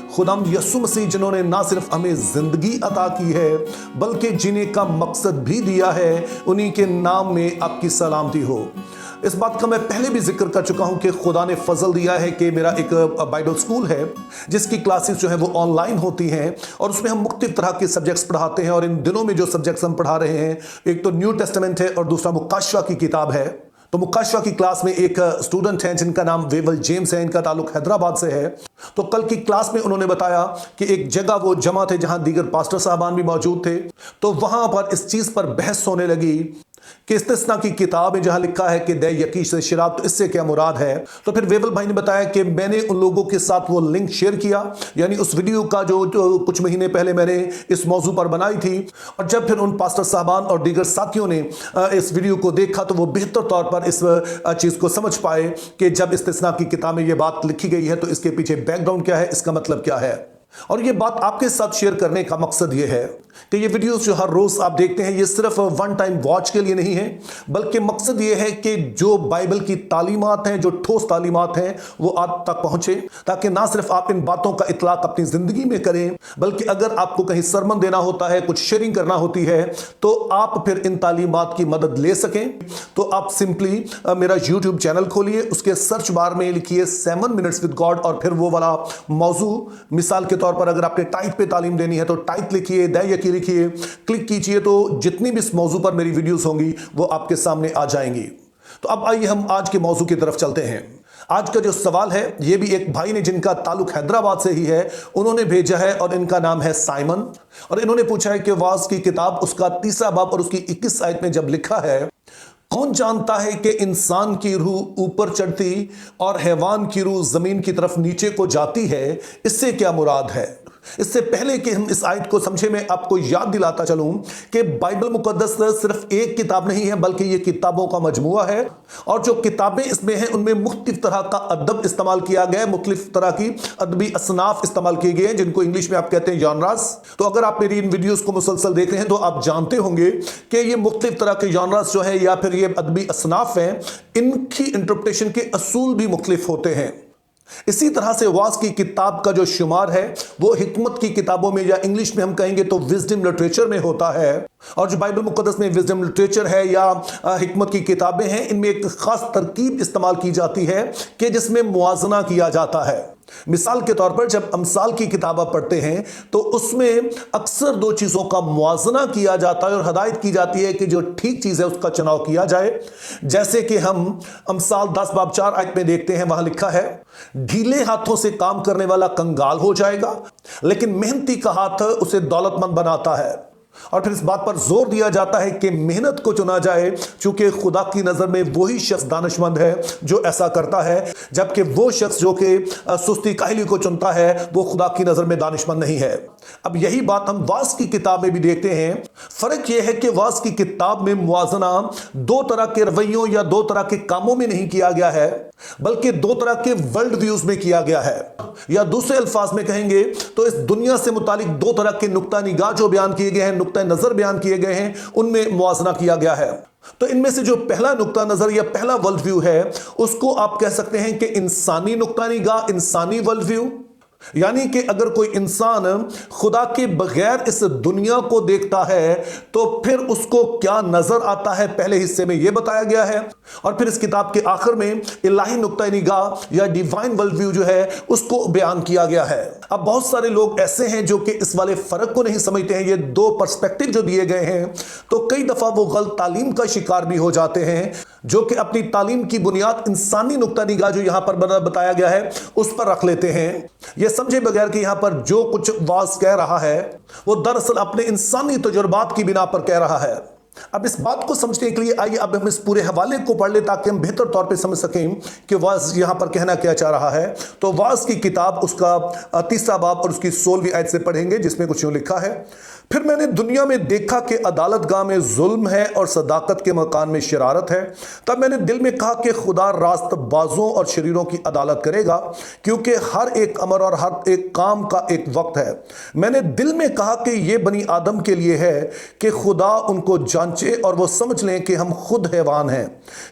खुदाम यीशु मसीह जिन्होंने ना सिर्फ हमें जिंदगी अता की है बल्कि जीने का मकसद भी दिया है, उन्हीं के नाम में आपकी सलामती हो। इस बात का मैं पहले भी जिक्र कर चुका हूं कि खुदा ने फजल दिया है कि मेरा एक बाइबल स्कूल है जिसकी क्लासेस जो है वो ऑनलाइन होती हैं और उसमें हम मुख्तलिफ तरह के सब्जेक्ट्स पढ़ाते हैं। और इन दिनों में जो सब्जेक्ट्स हम पढ़ा रहे हैं, एक तो न्यू टेस्टामेंट है और दूसरा मुकाशवा की किताब है। तो मुकाशवा की क्लास में एक स्टूडेंट हैं जिनका नाम वेवल जेम्स है, इनका ताल्लुक हैदराबाद से है। तो कल की क्लास में उन्होंने बताया कि एक जगह वो जमा थे जहां दीगर पास्टर साहबान भी मौजूद थे। तो वहां पर इस चीज पर बहस होने लगी कि इस्तिस्ना की किताब में जहां लिखा है कि दे यकी से शराब, तो इससे क्या मुराद है। तो फिर वेवल भाई ने बताया कि मैंने उन लोगों के साथ वो लिंक शेयर किया, यानी उस वीडियो का जो कुछ महीने पहले मैंने इस मौजू पर बनाई थी। और जब फिर उन पास्टर साहबान और दीगर साथियों ने इस वीडियो को देखा तो वो बेहतर तौर पर इस चीज को समझ पाए कि जब इस्तिस्ना की किताब में ये बात लिखी गई है तो इसके पीछे बैकग्राउंड क्या है, इसका मतलब क्या है। और ये बात आपके साथ शेयर करने का मकसद ये है कि ये वीडियोस जो हर रोज आप देखते हैं ये सिर्फ वन टाइम वॉच के लिए नहीं है, बल्कि मकसद ये है कि जो बाइबल की तालीमात हैं, जो ठोस तालीमात हैं, वो आप तक पहुंचे, ताकि ना सिर्फ आप इन बातों का इतलाक अपनी जिंदगी में करें, बल्कि अगर आपको कहीं सरमन देना होता है, कुछ शेयरिंग करना होती है, तो आप फिर इन तालीमात की मदद ले सकें। तो आप सिंपली मेरा यूट्यूब चैनल खोलिए, उसके सर्च बार में लिखिए 7 मिनट्स विद गॉड और फिर वो वाला मौजू, मिसाल के तौर पर अगर आपने टाइप पे तालीम देनी है तो टाइप लिखिए, दे यकी लिखिए, क्लिक कीजिए, तो जितनी भी इस मौजू पर मेरी वीडियोस होंगी वो आपके सामने आ जाएंगी। तो अब आइए हम आज के मौजू की तरफ चलते हैं। आज का जो सवाल है ये भी एक भाई ने जिनका ताल्लुक हैदराबाद से ही है, उन्होंने भेजा है और इनका नाम है साइमन। और इन्होंने पूछा है कि वाज की किताब उसका 3 बाब और उसकी 21 आयत में जब लिखा है, कौन जानता है कि इंसान की रूह ऊपर चढ़ती और हैवान की रूह जमीन की तरफ नीचे को जाती है, इससे क्या मुराद है। इससे पहले कि हम इस आयत को समझे, मैं आपको याद दिलाता चलूं कि बाइबल मुकद्दस सिर्फ एक किताब नहीं है बल्कि ये किताबों का मजमुआ है। और जो किताबें इसमें हैं उनमें मुख्तलिफ तरह का अदब इस्तेमाल किया गया है, मुख्तलिफ तरह की अदबी असनाफ इस्तेमाल किए गए हैं, जिनको इंग्लिश में आप कहते हैं जॉनरास। तो अगर आप मेरी इन वीडियोस को मुसलसल देख रहे हैं तो आप जानते होंगे कि ये मुख्तलिफ तरह के जॉनरास जो है या फिर ये अदबी असनाफ हैं, इनकी इंटरप्रिटेशन के असूल भी मुख्तलिफ होते हैं। इसी तरह से वाज की किताब का जो शुमार है वो हिकमत की किताबों में, या इंग्लिश में हम कहेंगे तो विजडम लिटरेचर में होता है। और जो बाइबल मुकद्दस में विजडम लिटरेचर है या हिकमत की किताबें हैं, इनमें एक खास तरकीब इस्तेमाल की जाती है कि जिसमें मुआजना किया जाता है। मिसाल के तौर पर जब अमसाल की किताब आप पढ़ते हैं तो उसमें अक्सर 2 चीज़ों का मुआजना किया जाता है और हदायत की जाती है कि जो ठीक चीज़ है उसका चुनाव किया जाए। जैसे कि हम अमसाल 10 बाब 4 आयत में देखते हैं, वहां लिखा है, ढीले हाथों से काम करने वाला कंगाल हो जाएगा लेकिन मेहनती का हाथ उसे दौलतमंद बनाता है। और फिर इस बात पर जोर दिया जाता है कि मेहनत को चुना जाए, क्योंकि खुदा की नजर में वही शख्स दानिशमंद है जो ऐसा करता है, जबकि वो शख्स जो कि सुस्ती काहली को चुनता है वो खुदा की नजर में दानिशमंद नहीं है। अब यही बात हम वाज की किताब में भी देखते हैं। फर्क यह है कि वाज की किताब में मुआजना 2 तरह के रवैयों या 2 तरह के कामों में नहीं किया गया है, बल्कि 2 तरह के वर्ल्ड व्यूज में किया गया है, या दूसरे अल्फाज में कहेंगे तो इस दुनिया से मुतालिक 2 तरह के नुक्ता निगाह जो बयान किए गए हैं, नुक्ता नजर बयान किए गए हैं, उनमें मुआजना किया गया है। तो इनमें से जो पहला नुक्ता नजर या पहला वर्ल्ड व्यू है उसको आप कह सकते हैं कि इंसानी नुक्ता निगाह, इंसानी वर्ल्ड व्यू। यानी कि अगर कोई इंसान खुदा के बगैर इस दुनिया को देखता है तो फिर उसको क्या नजर आता है, पहले हिस्से में यह बताया गया है। और फिर इस किताब के आखिर में इलाही नुक्ता निगाह या डिवाइन वर्ल्ड व्यू जो है उसको बयान किया गया है। अब बहुत सारे लोग ऐसे हैं जो कि इस वाले फर्क को नहीं समझते हैं, ये 2 पर्सपेक्टिव जो दिए गए हैं, तो कई दफा वो गलत तालीम का शिकार भी हो जाते हैं, जो कि अपनी तालीम की बुनियाद इंसानी नुक्ता निगाह जो यहां पर बताया गया है उस पर रख लेते हैं, ये समझे बगैर कि यहां पर जो कुछ वाज कह रहा है वो दरअसल अपने इंसानी तजुर्बात की बिना पर कह रहा है। अब इस बात को समझने के लिए आइए अब हम इस पूरे हवाले को पढ़ ले ताकि हम बेहतर तौर पे समझ सकें कि वाज यहां पर कहना क्या चाह रहा है। तो वाज की किताब उसका 3 बाब और उसकी 16वीं आयत से पढ़ेंगे, जिसमें कुछ यूं लिखा है, फिर मैंने दुनिया में देखा कि अदालतगाह में जुल्म है और सदाकत के मकान में शरारत है। तब मैंने दिल में कहा कि खुदा रास्तबाजों और शरीरों की अदालत करेगा, क्योंकि हर एक अमर और हर एक काम का एक वक्त है। मैंने दिल में कहा कि यह बनी आदम के लिए है कि खुदा उनको जान जांचें और वो समझ लें कि हम खुद हैवान हैं,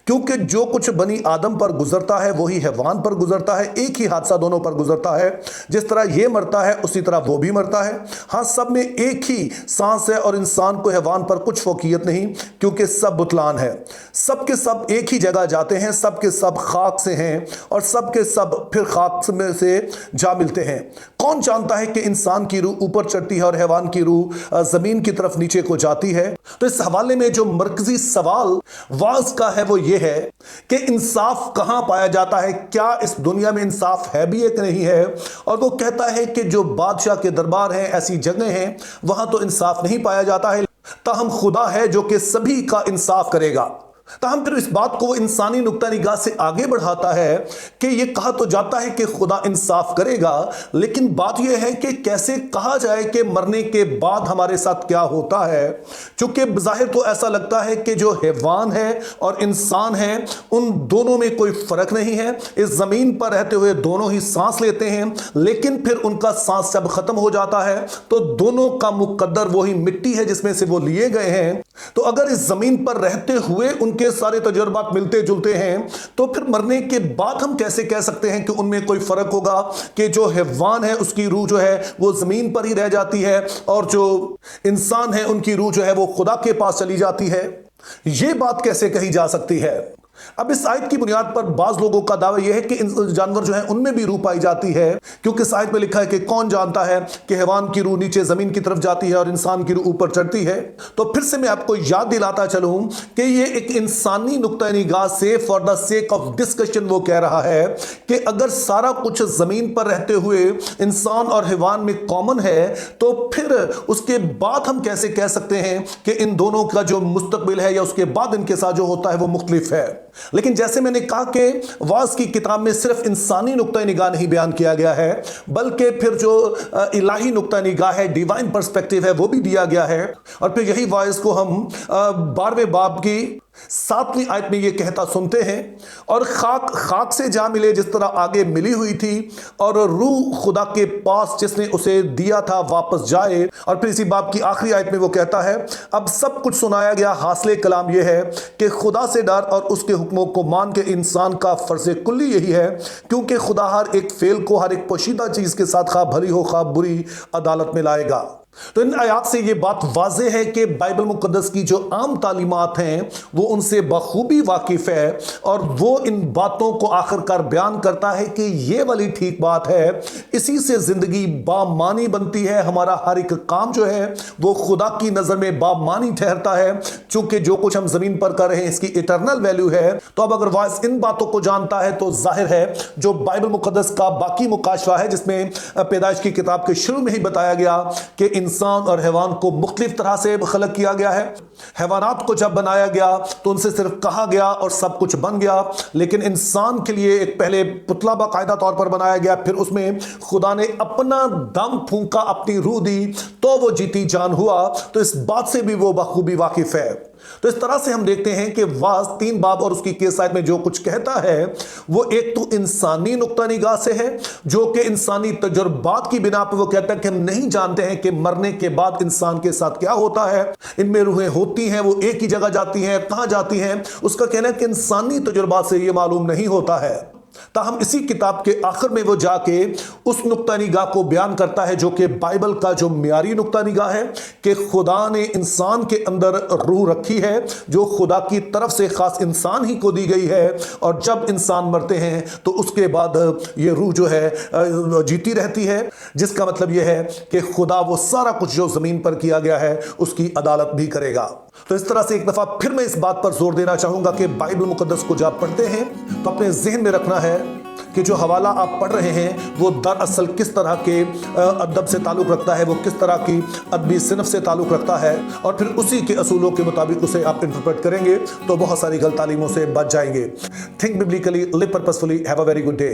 क्योंकि जो कुछ बनी आदम पर गुजरता है वही हैवान पर गुजरता है। एक ही हादसा दोनों पर गुजरता है। जिस तरह ये मरता है उसी तरह वो भी मरता है। हाँ, सब में एक ही सांस है और इंसान को हैवान पर कुछ फौकियत नहीं, क्योंकि सब बुतलान है। सब के सब एक ही जगह जाते हैं, सब के सब खाक से हैं और सब के सब फिर खाक में से जा मिलते हैं। कौन जानता है कि इंसान की रूह ऊपर चढ़ती है और हैवान की रूह जमीन की तरफ नीचे को जाती है। तो इस हवाले में जो मरकजी सवाल वाज का है वो ये है कि इंसाफ कहां पाया जाता है, क्या इस दुनिया में इंसाफ है भी एक नहीं है। और वो कहता है कि जो बादशाह के दरबार हैं, ऐसी जगह हैं, वहां तो इंसाफ नहीं पाया जाता है, ताहम खुदा है जो कि सभी का इंसाफ करेगा। ताहम फिर इस बात को इंसानी नुक्ता निगाह से आगे बढ़ाता है कि यह कहा तो जाता है कि खुदा इंसाफ करेगा, लेकिन बात यह है कि कैसे कहा जाए कि मरने के बाद हमारे साथ क्या होता है। चूंकि बज़ाहिर तो ऐसा लगता है कि जो हैवान है और इंसान है उन दोनों में कोई फर्क नहीं है। इस जमीन पर रहते हुए दोनों ही सांस लेते हैं, लेकिन फिर उनका सांस जब खत्म हो जाता है तो दोनों का मुकद्दर वही मिट्टी है जिसमें से वो लिए गए हैं। तो अगर इस जमीन पर रहते हुए उनके सारे तजुर्बात मिलते जुलते हैं, तो फिर मरने के बाद हम कैसे कह सकते हैं कि उनमें कोई फर्क होगा कि जो हैवान है उसकी रूह जो है वो जमीन पर ही रह जाती है और जो इंसान है उनकी रूह जो है वो खुदा के पास चली जाती है। यह बात कैसे कही जा सकती है। अब इस आयत की बुनियाद पर बाज लोगों का दावा यह है कि जानवर जो है उनमें भी रूह पाई जाती है, क्योंकि इस आयत में लिखा है कि कौन जानता है कि हैवान की रूह नीचे जमीन की तरफ जाती है और इंसान की रूह ऊपर चढ़ती है। तो फिर से मैं आपको याद दिलाता चलूं कि यह एक इंसानी नुक्ता निगाह से for the sake of discussion वो कह रहा है कि अगर सारा कुछ जमीन पर रहते हुए इंसान और हैवान में कॉमन है, तो फिर उसके बाद हम कैसे कह सकते हैं कि इन दोनों का जो मुस्तकबिल है या उसके बाद इनके साथ जो होता है वो मुख्तलिफ है। लेकिन जैसे मैंने कहा कि वाज की किताब में सिर्फ इंसानी नुक्ता निगाह नहीं बयान किया गया है, बल्कि फिर जो इलाही नुक्ता निगाह है, डिवाइन पर्सपेक्टिव है, वो भी दिया गया है। और फिर यही वाइज को हम 12वें बाब की 7वीं आयत में ये कहता सुनते हैं, और खाक खाक से जा मिले जिस तरह आगे मिली हुई थी, और रूह खुदा के पास जिसने उसे दिया था वापस जाए। और फिर इसी बाब की आखिरी आयत में वो कहता है, अब सब कुछ सुनाया गया। हासिल कलाम यह है कि खुदा से डर और उसके हुक्मों को मान के इंसान का फर्ज कुल्ली यही है, क्योंकि खुदा हर एक फेल को हर एक पोशीदा चीज के साथ खा भली हो खा बुरी अदालत में लाएगा। तो इन आयात से ये बात वाज़ेह है कि बाइबल मुकद्दस की जो आम तालीमात हैं वो उनसे बखूबी वाकिफ है, और वो इन बातों को आखिरकार बयान करता है कि ये वाली ठीक बात है। इसी से ज़िंदगी बामानी बनती है। हमारा हर एक काम जो है वो खुदा की नज़र में बामानी ठहरता है, चूंकि जो कुछ हम ज़मीन पर कर रहे हैं इसकी इटरनल वैल्यू है। तो अब अगर वाइस इन बातों को जानता है तो जाहिर है जो बाइबल मुकद्दस का बाकी मुकाशवा है, जिसमें पैदाइश की किताब के शुरू में ही बताया गया कि इंसान और हैवान को मुख्तलिफ तरह से खलक किया गया है। हैवानात को जब बनाया गया तो उनसे सिर्फ कहा गया और सब कुछ बन गया, लेकिन इंसान के लिए एक पहले पुतला बाकायदा तौर पर बनाया गया, फिर उसमें खुदा ने अपना दम फूंका, अपनी रूह दी, तो वो जीती जान हुआ। तो इस बात से भी वो बखूबी वाकिफ है। तो इस तरह से हम देखते हैं कि वाज 3 बाब और उसकी केस आयत में जो कुछ कहता है वो एक तो इंसानी नुक्ता निगाह से है, जो कि इंसानी तजुर्बात की बिना पर वो कहता है कि हम नहीं जानते हैं कि मरने के बाद इंसान के साथ क्या होता है। इनमें रूहें होती हैं, वो एक ही जगह जाती हैं, कहां जाती हैं, उसका कहना है कि इंसानी तजुर्बात से ये मालूम नहीं होता है। ताहम इसी किताब के आखिर में वो जाके उस नुक्ता निगाह को बयान करता है जो कि बाइबल का जो मियारी नुक्ता निगाह है कि खुदा ने इंसान के अंदर रूह रखी है जो खुदा की तरफ से खास इंसान ही को दी गई है, और जब इंसान मरते हैं तो उसके बाद ये रूह जो है जीती रहती है, जिसका मतलब यह है कि खुदा वो सारा कुछ जो जमीन पर किया गया है उसकी अदालत भी करेगा। तो इस तरह से एक दफा फिर मैं इस बात पर जोर देना चाहूंगा कि बाइबल मुकद्दस को जब पढ़ते हैं तो अपने जहन में रखना है कि जो हवाला आप पढ़ रहे हैं वो दरअसल किस तरह के अदब से ताल्लुक़ रखता है, वो किस तरह की अदबी सिनफ से ताल्लुक़ रखता है, और फिर उसी के असूलों के मुताबिक उसे आप इंटरप्रेट करेंगे तो बहुत सारी गलत तालीमों से बच जाएंगे। Think biblically, live purposefully, have a very good day.